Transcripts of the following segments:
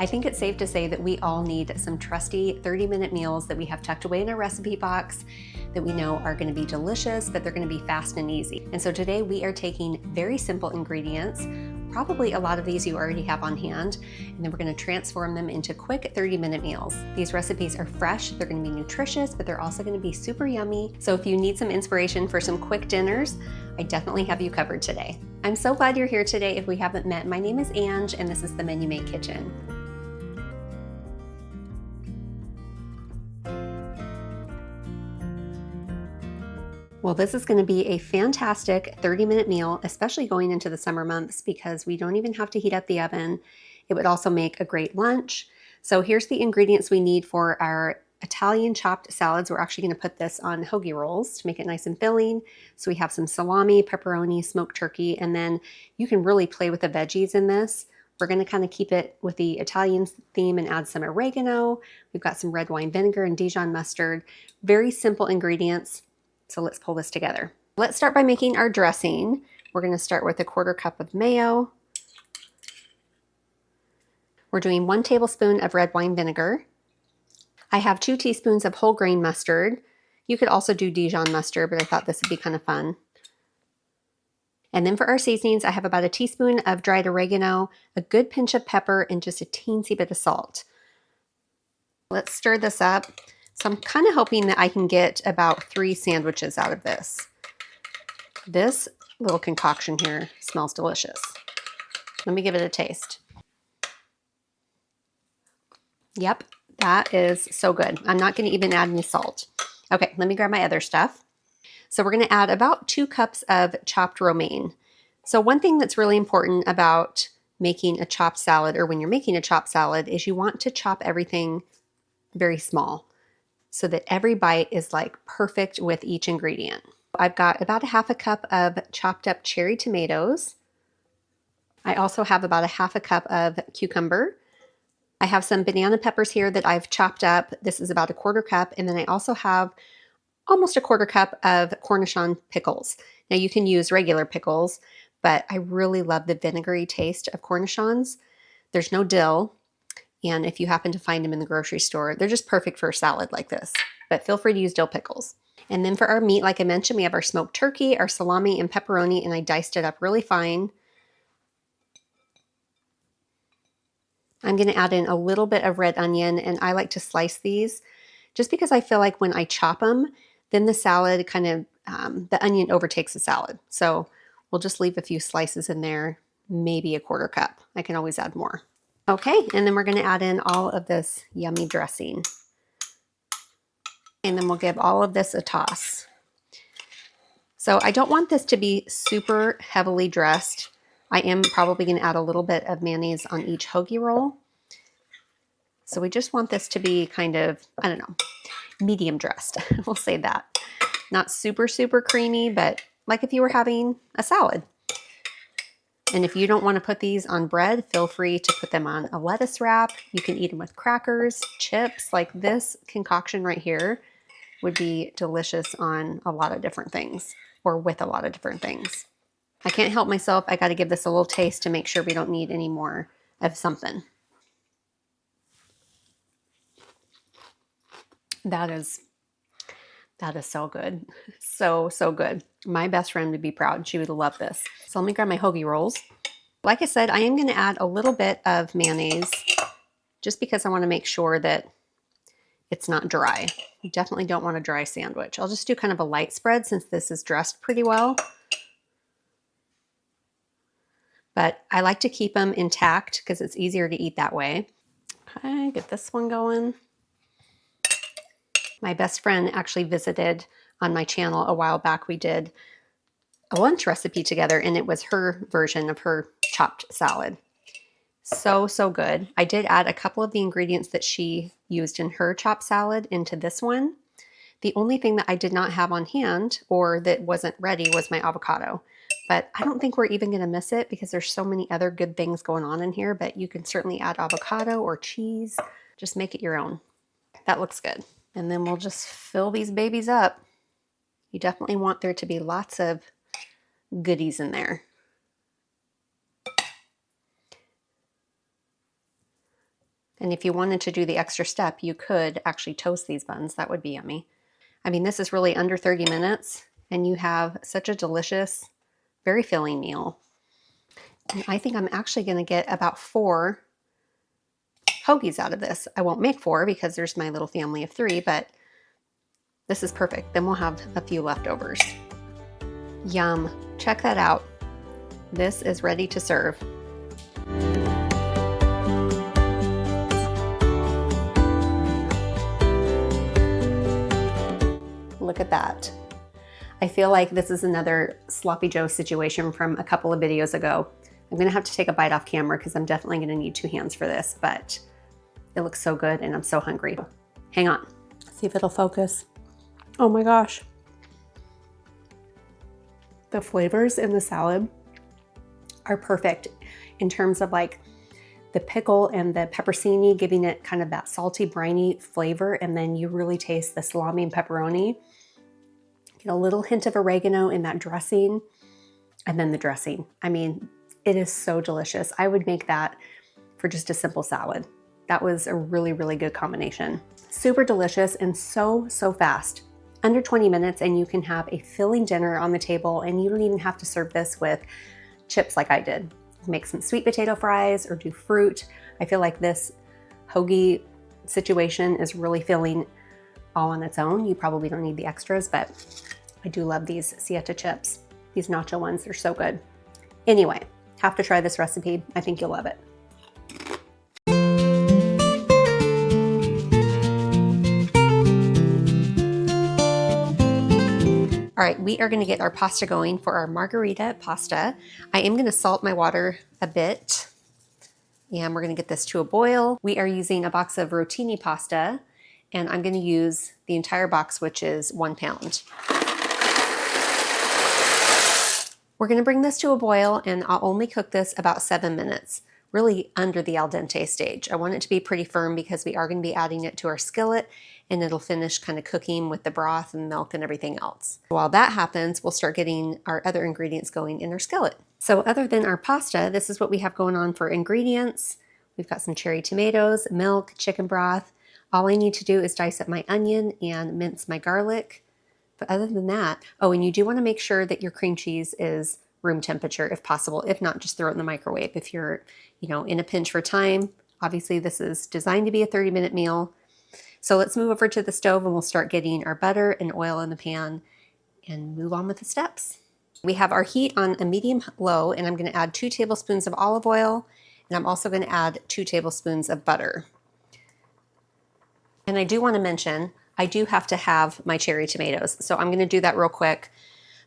I think it's safe to say that we all need some trusty 30-minute meals that we have tucked away in a recipe box that we know are going to be delicious, but they're going to be fast and easy. And so today we are taking very simple ingredients, probably a lot of these you already have on hand, and then we're going to transform them into quick 30-minute meals. These recipes are fresh, they're going to be nutritious, but they're also going to be super yummy. So if you need some inspiration for some quick dinners, I definitely have you covered today. I'm so glad you're here today. If we haven't met, my name is Ange, and this is the Menu Made Kitchen. Well, this is going to be a fantastic 30-minute meal, especially going into the summer months because we don't even have to heat up the oven. It would also make a great lunch. So here's the ingredients we need for our Italian chopped salads. We're actually going to put this on hoagie rolls to make it nice and filling. So we have some salami, pepperoni, smoked turkey, and then you can really play with the veggies in this. We're going to kind of keep it with the Italian theme and add some oregano. We've got some red wine vinegar and Dijon mustard. Very simple ingredients. So let's pull this together. Let's start by making our dressing. We're going to start with a 1/4 cup of mayo. We're doing 1 tablespoon of red wine vinegar. I have 2 teaspoons of whole grain mustard. You could also do Dijon mustard, but I thought this would be kind of fun. And then for our seasonings, I have about a teaspoon of dried oregano, a good pinch of pepper, and just a teensy bit of salt. Let's stir this up. So I'm kind of hoping that I can get about 3 sandwiches out of this. This little concoction here smells delicious. Let me give it a taste. Yep, that is so good. I'm not going to even add any salt. Okay, let me grab my other stuff. So we're going to add about 2 cups of chopped romaine. So one thing that's really important about making a chopped salad, or when you're making a chopped salad, is you want to chop everything very small, so that every bite is like perfect with each ingredient. I've got about a 1/2 cup of chopped up cherry tomatoes. I also have about a 1/2 cup of cucumber. I have some banana peppers here that I've chopped up. This is about a 1/4 cup. And then I also have almost a 1/4 cup of Cornichon pickles. Now you can use regular pickles, but I really love the vinegary taste of Cornichons. There's no dill. And if you happen to find them in the grocery store, they're just perfect for a salad like this. But feel free to use dill pickles. And then for our meat, like I mentioned, we have our smoked turkey, our salami, and pepperoni, and I diced it up really fine. I'm going to add in a little bit of red onion, and I like to slice these just because I feel like when I chop them, then the salad kind of, the onion overtakes the salad. So we'll just leave a few slices in there, maybe a 1/4 cup. I can always add more. Okay, and then we're going to add in all of this yummy dressing. And then we'll give all of this a toss. So I don't want this to be super heavily dressed. I am probably going to add a little bit of mayonnaise on each hoagie roll. So we just want this to be kind of, I don't know, medium dressed. We'll say that. Not super, super creamy, but like if you were having a salad. And if you don't want to put these on bread, feel free to put them on a lettuce wrap. You can eat them with crackers, chips. Like this concoction right here would be delicious on a lot of different things, or with a lot of different things. I can't help myself. I got to give this a little taste to make sure we don't need any more of something. That is so good. So, so good. My best friend would be proud. She would love this. So let me grab my hoagie rolls. Like I said, I am going to add a little bit of mayonnaise just because I want to make sure that it's not dry. You definitely don't want a dry sandwich. I'll just do kind of a light spread since this is dressed pretty well. But I like to keep them intact because it's easier to eat that way. Okay, get this one going. My best friend actually visited on my channel a while back. We did a lunch recipe together, and it was her version of her chopped salad. So, so good. I did add a couple of the ingredients that she used in her chopped salad into this one. The only thing that I did not have on hand or that wasn't ready was my avocado. But I don't think we're even going to miss it because there's so many other good things going on in here. But you can certainly add avocado or cheese. Just make it your own. That looks good. And then we'll just fill these babies up. You definitely want there to be lots of goodies in there. And if you wanted to do the extra step, you could actually toast these buns. That would be yummy. I mean, this is really under 30 minutes, and you have such a delicious, very filling meal. And I think I'm actually going to get about 4 hoagies out of this. I won't make 4 because there's my little family of 3, but this is perfect. Then we'll have a few leftovers. Yum. Check that out. This is ready to serve. Look at that. I feel like this is another Sloppy Joe situation from a couple of videos ago. I'm gonna have to take a bite off camera because I'm definitely gonna need 2 hands for this, but it looks so good and I'm so hungry. Hang on, see if it'll focus. Oh my gosh. The flavors in the salad are perfect in terms of like the pickle and the pepperoni, giving it kind of that salty, briny flavor. And then you really taste the salami and pepperoni. Get a little hint of oregano in that dressing, and then the dressing. I mean, it is so delicious. I would make that for just a simple salad. That was a really, really good combination. Super delicious and so fast. Under 20 minutes and you can have a filling dinner on the table, and you don't even have to serve this with chips like I did. Make some sweet potato fries or do fruit. I feel like this hoagie situation is really filling all on its own. You probably don't need the extras, but I do love these Sieta chips. These nacho ones, they're so good. Anyway, have to try this recipe. I think you'll love it. All right, we are gonna get our pasta going for our margherita pasta. I am gonna salt my water a bit, and we're gonna get this to a boil. We are using a box of rotini pasta, and I'm gonna use the entire box, which is 1 pound. We're gonna bring this to a boil, and I'll only cook this about 7 minutes, really under the al dente stage. I want it to be pretty firm because we are gonna be adding it to our skillet, and it'll finish kind of cooking with the broth and milk and everything else. While that happens, we'll start getting our other ingredients going in our skillet. So other than our pasta, this is what we have going on for ingredients. We've got some cherry tomatoes, milk, chicken broth. All I need to do is dice up my onion and mince my garlic. But other than that, oh, and you do want to make sure that your cream cheese is room temperature if possible. If not, just throw it in the microwave. If you're, in a pinch for time, obviously this is designed to be a 30-minute meal. So let's move over to the stove and we'll start getting our butter and oil in the pan and move on with the steps. We have our heat on a medium low, and I'm going to add 2 tablespoons of olive oil, and I'm also going to add 2 tablespoons of butter. And I do want to mention, I do have to have my cherry tomatoes, so I'm going to do that real quick,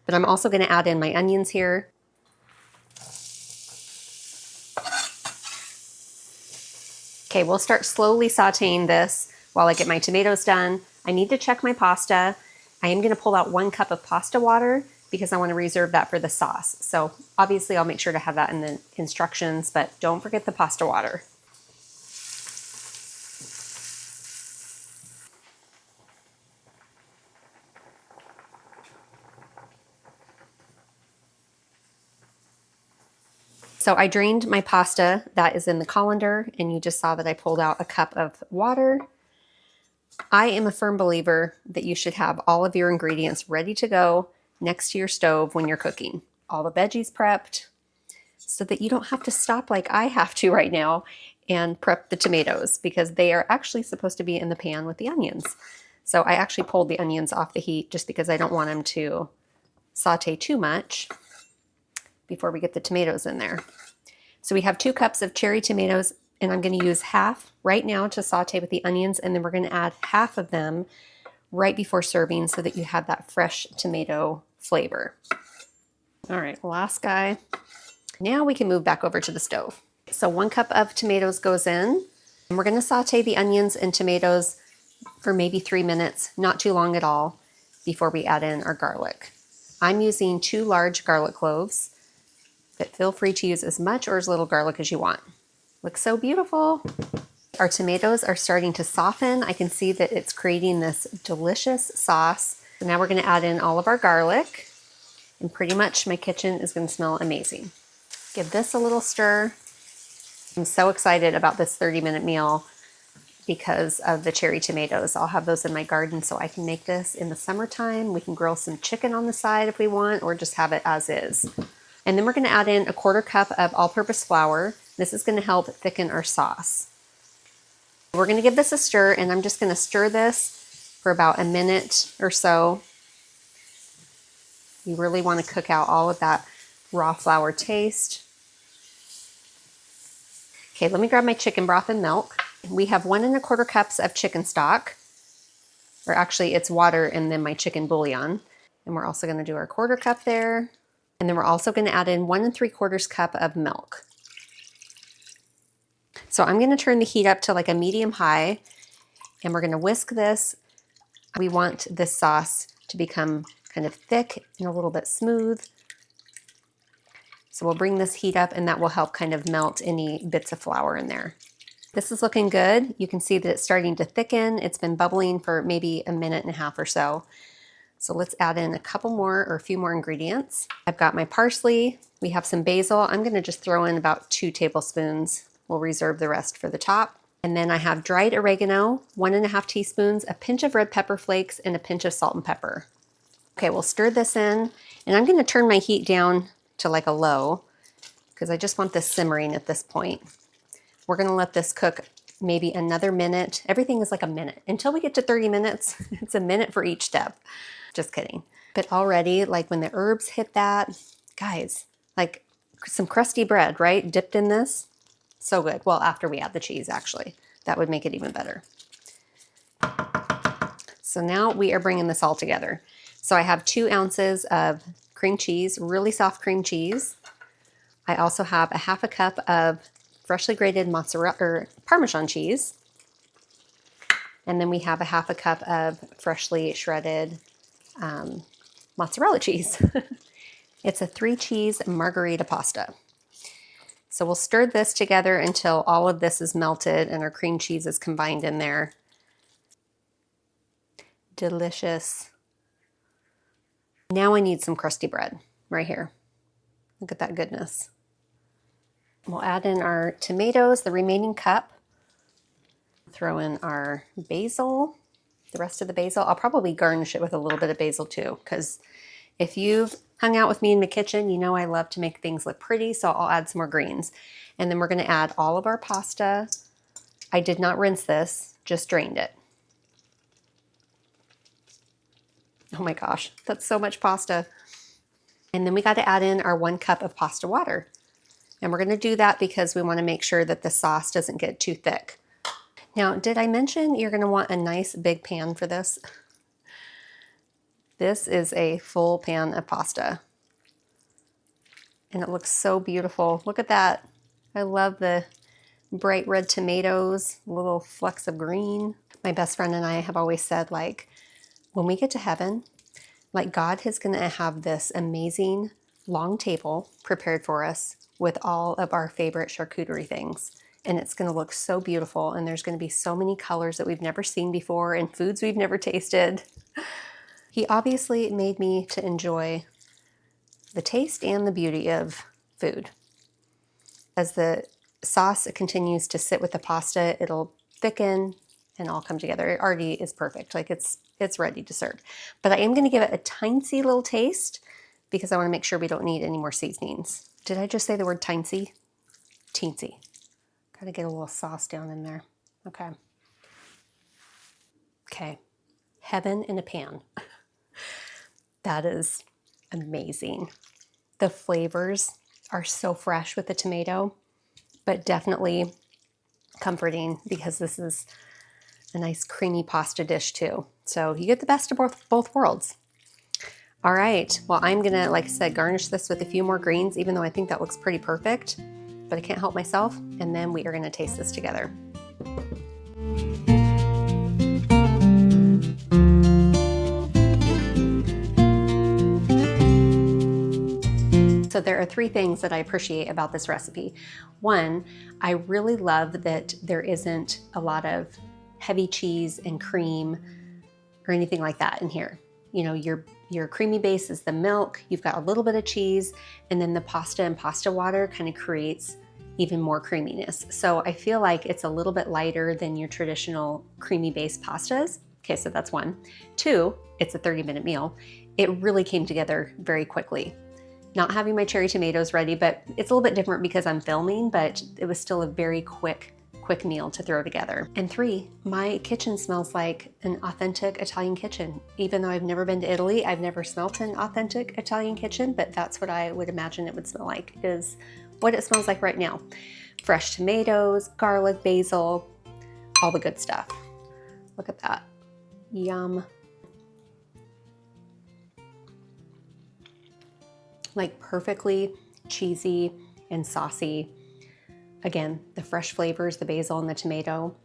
but I'm also going to add in my onions here. Okay, we'll start slowly sauteing this while I get my tomatoes done. I need to check my pasta. I am going to pull out 1 cup of pasta water because I want to reserve that for the sauce. So obviously I'll make sure to have that in the instructions, but don't forget the pasta water. So I drained my pasta that is in the colander, and you just saw that I pulled out a cup of water. I am a firm believer that you should have all of your ingredients ready to go next to your stove when you're cooking. All the veggies prepped so that you don't have to stop like I have to right now and prep the tomatoes, because they are actually supposed to be in the pan with the onions. So I actually pulled the onions off the heat just because I don't want them to saute too much before we get the tomatoes in there. So we have 2 cups of cherry tomatoes, and I'm going to use half right now to saute with the onions, and then we're going to add half of them right before serving so that you have that fresh tomato flavor. All right, last guy. Now we can move back over to the stove. So 1 cup of tomatoes goes in, and we're going to saute the onions and tomatoes for maybe 3 minutes, not too long at all, before we add in our garlic. I'm using 2 large garlic cloves, but feel free to use as much or as little garlic as you want. Looks so beautiful. Our tomatoes are starting to soften. I can see that it's creating this delicious sauce. So now we're going to add in all of our garlic, and pretty much my kitchen is going to smell amazing. Give this a little stir. I'm so excited about this 30-minute meal. because of the cherry tomatoes. I'll have those in my garden so I can make this in the summertime. We can grill some chicken on the side if we want, or just have it as is. And then we're going to add in a 1/4 cup of all-purpose flour. This is going to help thicken our sauce. We're going to give this a stir, and I'm just going to stir this for about a minute or so. You really want to cook out all of that raw flour taste. Okay, let me grab my chicken broth and milk. We have 1 1/4 cups of chicken stock, or actually it's water and then my chicken bouillon. And we're also going to do our 1/4 cup there. And then we're also going to add in 1 3/4 cup of milk. So I'm going to turn the heat up to like a medium high, and we're going to whisk this. We want this sauce to become kind of thick and a little bit smooth. So we'll bring this heat up, and that will help kind of melt any bits of flour in there. This is looking good. You can see that it's starting to thicken. It's been bubbling for maybe a minute and a half or so. So let's add in a couple more or a few more ingredients. I've got my parsley. We have some basil. I'm going to just throw in about 2 tablespoons. We'll reserve the rest for the top. And then I have dried oregano, 1 1/2 teaspoons, a pinch of red pepper flakes, and a pinch of salt and pepper. Okay, we'll stir this in, and I'm going to turn my heat down to like a low because I just want this simmering at this point. We're going to let this cook maybe another minute. Everything is like a minute. Until we get to 30 minutes, it's a minute for each step. Just kidding. But already, like when the herbs hit that, guys, like some crusty bread, right? Dipped in this. So good. Well, after we add the cheese, actually. That would make it even better. So now we are bringing this all together. So I have 2 ounces of cream cheese, really soft cream cheese. I also have a 1/2 cup of freshly grated mozzarella or Parmesan cheese. And then we have a 1/2 cup of freshly shredded mozzarella cheese. It's a 3-cheese margherita pasta. So we'll stir this together until all of this is melted and our cream cheese is combined in there. Delicious. Now I need some crusty bread right here. Look at that goodness. We'll add in our tomatoes, the remaining cup. Throw in our basil, the rest of the basil. I'll probably garnish it with a little bit of basil too, because if you've hung out with me in the kitchen, you know I love to make things look pretty, so I'll add some more greens. And then we're going to add all of our pasta. I did not rinse this, just drained it. Oh my gosh, that's so much pasta. And then we got to add in our 1 cup of pasta water. And we're going to do that because we want to make sure that the sauce doesn't get too thick. Now, did I mention you're going to want a nice big pan for this? This is a full pan of pasta. And it looks so beautiful. Look at that. I love the bright red tomatoes, little flecks of green. My best friend and I have always said, like, when we get to heaven, like God is going to have this amazing long table prepared for us with all of our favorite charcuterie things. And it's going to look so beautiful. And there's going to be so many colors that we've never seen before and foods we've never tasted. He obviously made me to enjoy the taste and the beauty of food. As the sauce continues to sit with the pasta, it'll thicken and all come together. It already is perfect. Like it's ready to serve. But I am going to give it a tiny little taste because I want to make sure we don't need any more seasonings. Did I just say the word tiny? Teensy. Got to get a little sauce down in there. Okay. Okay. Heaven in a pan. That is amazing. The flavors are so fresh with the tomato, but definitely comforting because this is a nice creamy pasta dish too. So you get the best of both worlds. All right, well, I'm gonna, like I said, garnish this with a few more greens, even though I think that looks pretty perfect, but I can't help myself. And then we are gonna taste this together. So there are 3 things that I appreciate about this recipe. 1, I really love that there isn't a lot of heavy cheese and cream or anything like that in here. You know, your creamy base is the milk, you've got a little bit of cheese, and then the pasta and pasta water kind of creates even more creaminess. So I feel like it's a little bit lighter than your traditional creamy based pastas. Okay, so that's one. Two, it's a 30-minute meal. It really came together very quickly. Not having my cherry tomatoes ready, but it's a little bit different because I'm filming, but it was still a very quick meal to throw together. And three, my kitchen smells like an authentic Italian kitchen. Even though I've never been to Italy, I've never smelt an authentic Italian kitchen, but that's what I would imagine it would smell like, is what it smells like right now. Fresh tomatoes, garlic, basil, all the good stuff. Look at that. Yum. Like perfectly cheesy and saucy. Again, the fresh flavors, the basil and the tomato,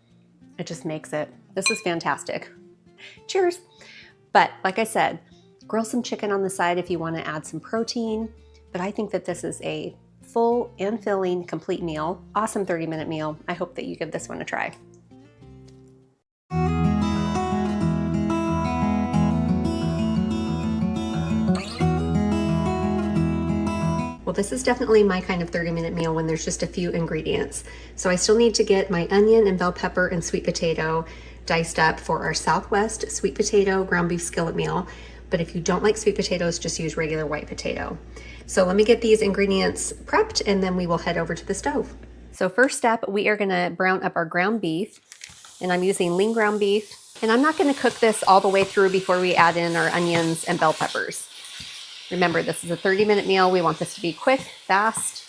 it just makes it. This is fantastic. Cheers. But like I said, grill some chicken on the side if you want to add some protein. But I think that this is a full and filling complete meal. Awesome 30-minute meal. I hope that you give this one a try. Well, this is definitely my kind of 30-minute meal when there's just a few ingredients. So I still need to get my onion and bell pepper and sweet potato diced up for our Southwest sweet potato ground beef skillet meal. But if you don't like sweet potatoes, just use regular white potato. So let me get these ingredients prepped and then we will head over to the stove. So first step, we are gonna brown up our ground beef, and I'm using lean ground beef. And I'm not gonna cook this all the way through before we add in our onions and bell peppers. Remember, this is a 30-minute meal. We want this to be quick, fast.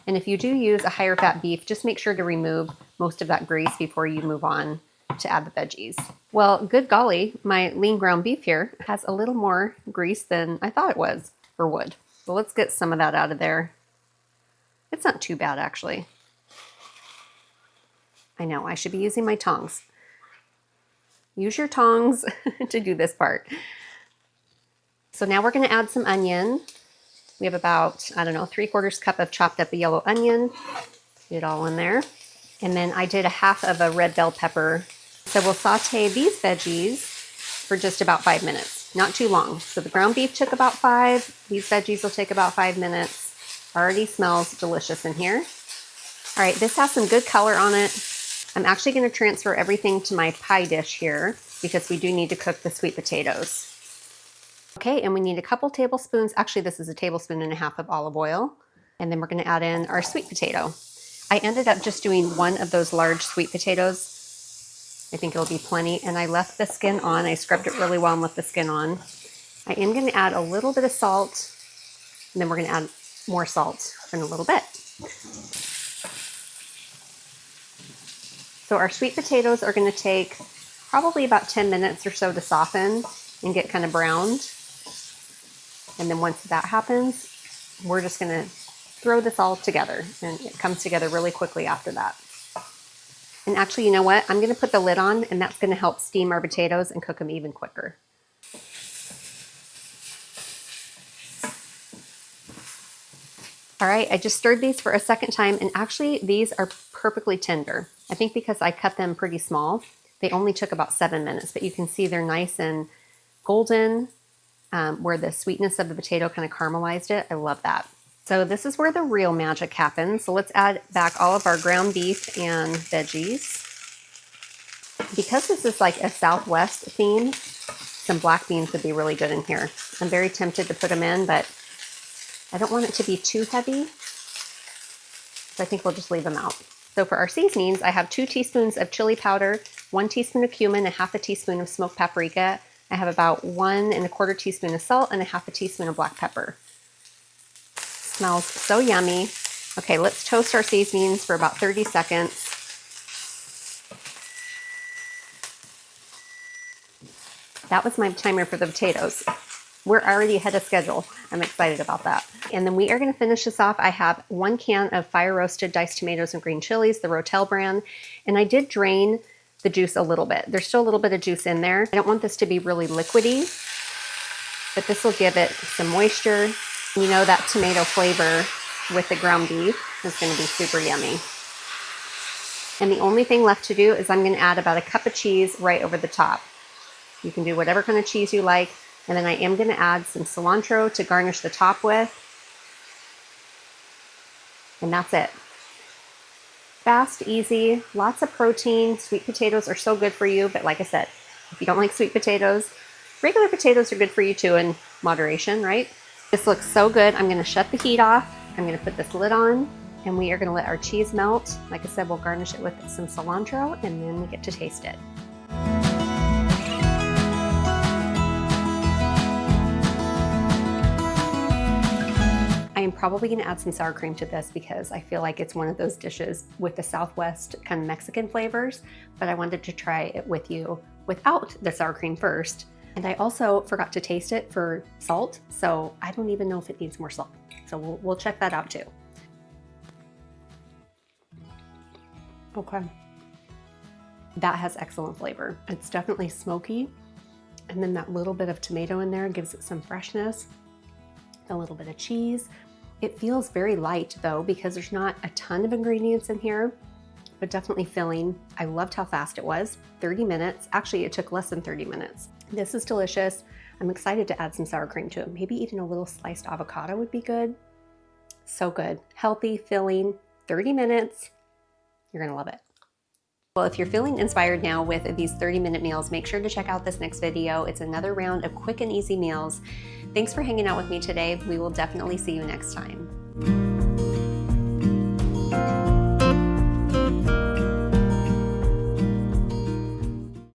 And if you do use a higher fat beef, just make sure to remove most of that grease before you move on to add the veggies. Well, good golly, my lean ground beef here has a little more grease than I thought it was or would. So let's get some of that out of there. It's not too bad, actually. I know, I should be using my tongs. Use your tongs to do this part. So now we're going to add some onion. We have about, I don't know, 3/4 cup of chopped up yellow onion. Get it all in there. And then I did a half of a red bell pepper. So we'll saute these veggies for just about 5 minutes, not too long. So the ground beef took about 5. These veggies will take about 5 minutes. Already smells delicious in here. All right, this has some good color on it. I'm actually going to transfer everything to my pie dish here because we do need to cook the sweet potatoes. Okay, and we need a couple tablespoons. Actually, this is a 1.5 tablespoons of olive oil. And then we're going to add in our sweet potato. I ended up just doing one of those large sweet potatoes. I think it'll be plenty. And I left the skin on. I scrubbed it really well and left the skin on. I am going to add a little bit of salt. And then we're going to add more salt in a little bit. So our sweet potatoes are going to take probably about 10 minutes or so to soften and get kind of browned. And then once that happens, we're just going to throw this all together, and it comes together really quickly after that. And actually, you know what? I'm going to put the lid on, and that's going to help steam our potatoes and cook them even quicker. All right, I just stirred these for a second time, and actually these are perfectly tender. I think because I cut them pretty small, they only took about 7 minutes, but you can see they're nice and golden, where the sweetness of the potato kind of caramelized it. I love that. So this is where the real magic happens. So let's add back all of our ground beef and veggies. Because this is like a Southwest theme, some black beans would be really good in here. I'm very tempted to put them in, but I don't want it to be too heavy. So I think we'll just leave them out. So for our seasonings, I have 2 teaspoons of chili powder, 1 teaspoon of cumin, a 1/2 teaspoon of smoked paprika. I have about 1 1/4 teaspoon of salt and a 1/2 teaspoon of black pepper. Smells so yummy. Okay, let's toast our seasonings for about 30 seconds. That was my timer for the potatoes. We're already ahead of schedule. I'm excited about that. And then we are going to finish this off. I have 1 can of fire roasted diced tomatoes and green chilies, the Rotel brand, and I did drain the juice a little bit. There's still a little bit of juice in there. I don't want this to be really liquidy, but this will give it some moisture. You know, that tomato flavor with the ground beef is going to be super yummy. And the only thing left to do is I'm going to add about 1 cup of cheese right over the top. You can do whatever kind of cheese you like. And then I am going to add some cilantro to garnish the top with. And that's it. Fast, easy, lots of protein. Sweet potatoes are so good for you, but like I said, if you don't like sweet potatoes, regular potatoes are good for you too in moderation, right? This looks so good. I'm gonna shut the heat off. I'm gonna put this lid on and we are gonna let our cheese melt. Like I said, we'll garnish it with some cilantro and then we get to taste it. I am probably gonna add some sour cream to this because I feel like it's one of those dishes with the Southwest kind of Mexican flavors, but I wanted to try it with you without the sour cream first. And I also forgot to taste it for salt, so I don't even know if it needs more salt. So we'll check that out too. Okay. That has excellent flavor. It's definitely smoky, and then that little bit of tomato in there gives it some freshness, a little bit of cheese. It feels very light though because there's not a ton of ingredients in here, but definitely filling. I loved how fast it was, 30 minutes. Actually, it took less than 30 minutes. This is delicious. I'm excited to add some sour cream to it. Maybe even a little sliced avocado would be good. So good, healthy, filling, 30 minutes. You're gonna love it. Well, if you're feeling inspired now with these 30-minute meals, make sure to check out this next video. It's another round of quick and easy meals. Thanks for hanging out with me today. We will definitely see you next time.